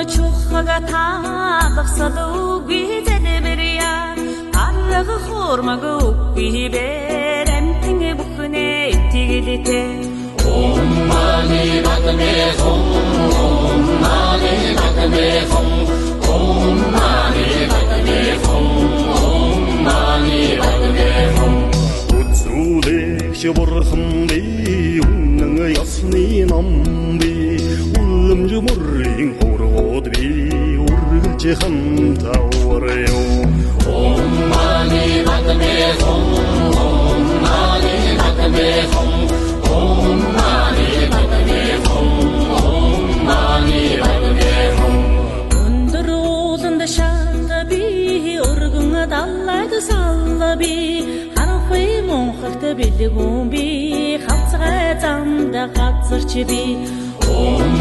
чухага таалгасалу гизэдбэрия арга хормага үгбибэр амтэнгэ бүхнэ итгэлэтэ Om mani padme hum Om mani padme hum Om mani padme hum Om mani padme hum Үзүүлэгч бурхан би үнэн ясны ном би үлэмж мөрийн хургууд би үргэлж хамтаварё Om mani padme hum Om mani padme hum Om mani padme hum Om mani padme hum өндөр ууланд шалга би өргөн даллайд салла би харахуй монхогт бэлгүүн би хавцгай замда газарч би Om